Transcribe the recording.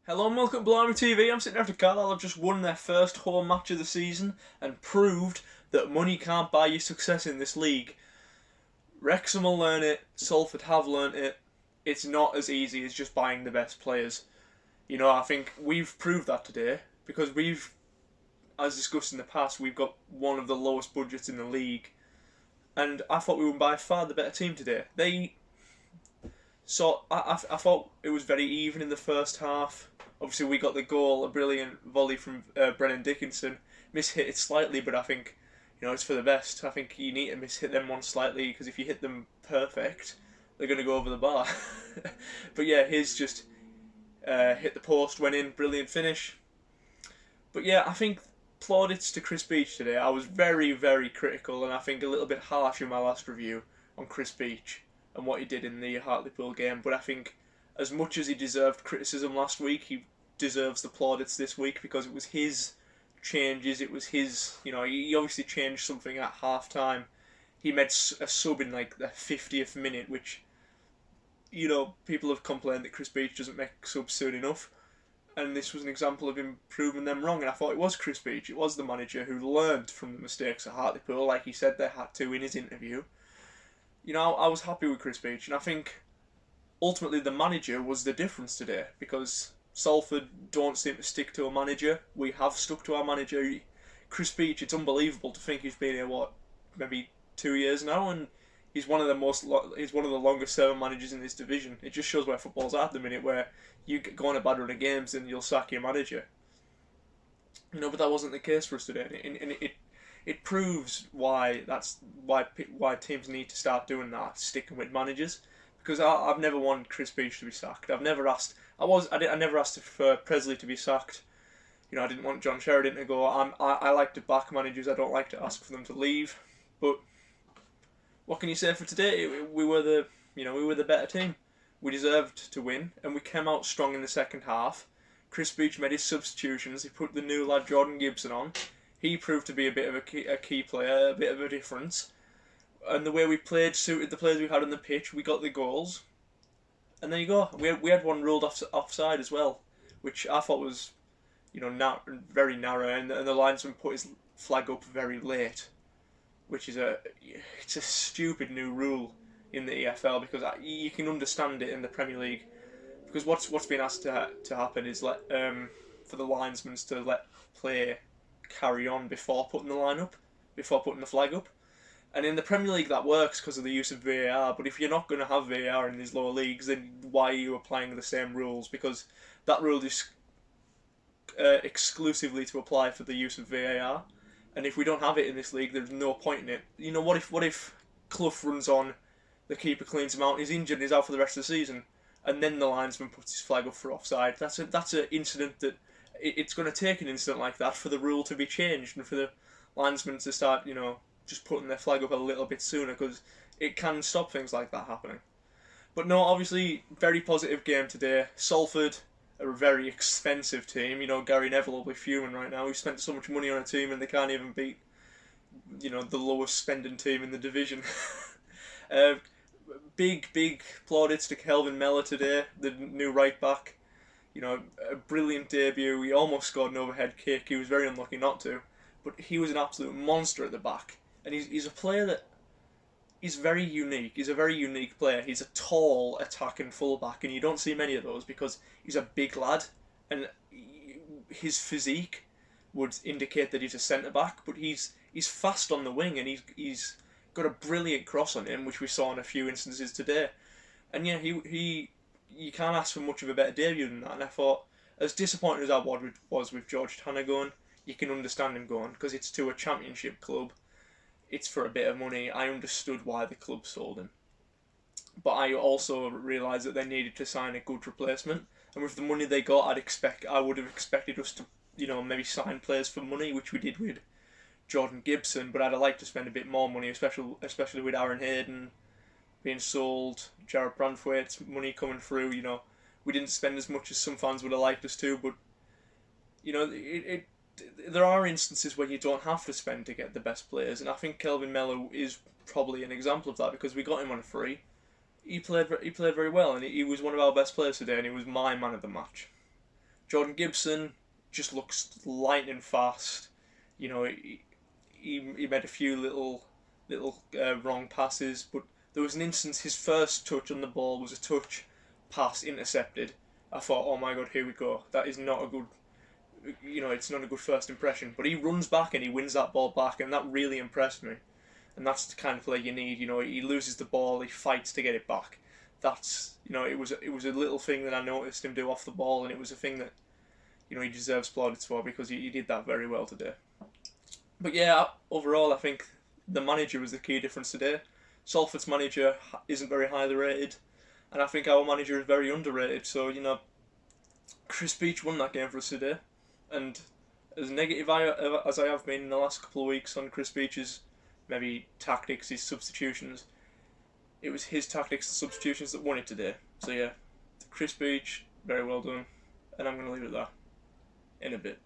Hello and welcome to Blimey TV. I'm sitting after Carlisle. Have just won their first home match of the season and proved that money can't buy you success in this league. Wrexham will learn it. Salford have learnt it. It's not as easy as just buying the best players. I think we've proved that today because as discussed in the past, we've got one of the lowest budgets in the league. And I thought we were by far the better team today. I thought it was very even in the first half. Obviously, we got the goal, a brilliant volley from Brennan Dickinson. Mishit it slightly, but I think it's for the best. I think you need to mishit them one slightly because if you hit them perfect, they're going to go over the bar. But yeah, his just hit the post, went in, brilliant finish. But yeah, I think plaudits to Chris Beach today. I was very, very critical and I think a little bit harsh in my last review on Chris Beach and what he did in the Hartlepool game. But I think as much as he deserved criticism last week, he deserves the plaudits this week because it was his changes. It was his, he obviously changed something at half time. He made a sub in like the 50th minute, which, people have complained that Chris Beach doesn't make subs soon enough. And this was an example of him proving them wrong. And I thought it was Chris Beach, it was the manager who learned from the mistakes at Hartlepool, like he said they had to in his interview. I was happy with Chris Beach, and I think ultimately the manager was the difference today because Salford don't seem to stick to a manager. We have stuck to our manager. Chris Beach, it's unbelievable to think he's been here maybe 2 years now, and he's one of the longest serving managers in this division. It just shows where football's at the minute, where you go on a bad run of games and you'll sack your manager. But that wasn't the case for us today, and it proves why teams need to start doing that, sticking with managers. Because I've never wanted Chris Beach to be sacked. I never asked for Presley to be sacked. I didn't want John Sheridan to go. I like to back managers. I don't like to ask for them to leave. But what can you say for today? We were the better team. We deserved to win, and we came out strong in the second half. Chris Beach made his substitutions. He put the new lad Jordan Gibson on. He proved to be a bit of a key player, a bit of a difference. And the way we played suited the players we had on the pitch. We got the goals, and there you go. We had one ruled offside as well, which I thought was, very narrow, and the linesman put his flag up very late, which is it's a stupid new rule in the EFL because you can understand it in the Premier League because what's been asked to happen is for the linesmen to let play carry on before putting the flag up. And in the Premier League that works because of the use of VAR, but if you're not going to have VAR in these lower leagues, then why are you applying the same rules? Because that rule is exclusively to apply for the use of VAR, and if we don't have it in this league, there's no point in it. What if Clough runs on, the keeper cleans him out, he's injured, and he's out for the rest of the season, and then the linesman puts his flag up for offside? That's an incident that it's going to take an incident like that for the rule to be changed and for the linesman to start, just putting their flag up a little bit sooner because it can stop things like that happening. But no, obviously, very positive game today. Salford are a very expensive team. Gary Neville will be fuming right now. He spent so much money on a team and they can't even beat, the lowest spending team in the division. Big plaudits to Kelvin Mellor today, the new right back. A brilliant debut. He almost scored an overhead kick. He was very unlucky not to. But he was an absolute monster at the back. And he's a player that is very unique. He's a very unique player. He's a tall attacking fullback, and you don't see many of those because he's a big lad, and his physique would indicate that he's a centre back. But he's fast on the wing, and he's got a brilliant cross on him, which we saw in a few instances today. And yeah, he you can't ask for much of a better debut than that. And I thought, as disappointed as I was with George Tanner going, you can understand him going because it's to a championship club. It's for a bit of money. I understood why the club sold him. But I also realised that they needed to sign a good replacement. And with the money they got, I would have expected us to, maybe sign players for money, which we did with Jordan Gibson. But I'd have liked to spend a bit more money, especially with Aaron Hayden being sold, Jared Brandthwaite's money coming through. We didn't spend as much as some fans would have liked us to, but there are instances where you don't have to spend to get the best players, and I think Kelvin Mellor is probably an example of that because we got him on a free. He played very well, and he was one of our best players today, and he was my man of the match. Jordan Gibson just looks lightning fast. You know, he made a few little wrong passes, but there was an instance his first touch on the ball was a touch pass intercepted. I thought, oh my god, here we go. That is not a good, it's not a good first impression. But he runs back and he wins that ball back, and that really impressed me. And that's the kind of player you need. He loses the ball, he fights to get it back. That's it was a little thing that I noticed him do off the ball, and it was a thing that he deserves plaudits for because he did that very well today. But yeah, overall I think the manager was the key difference today. Salford's manager isn't very highly rated, and I think our manager is very underrated. So Chris Beach won that game for us today, and as negative as I have been in the last couple of weeks on Chris Beach's maybe tactics, his substitutions, it was his tactics and substitutions that won it today. So yeah, Chris Beach, very well done, and I'm going to leave it at that in a bit.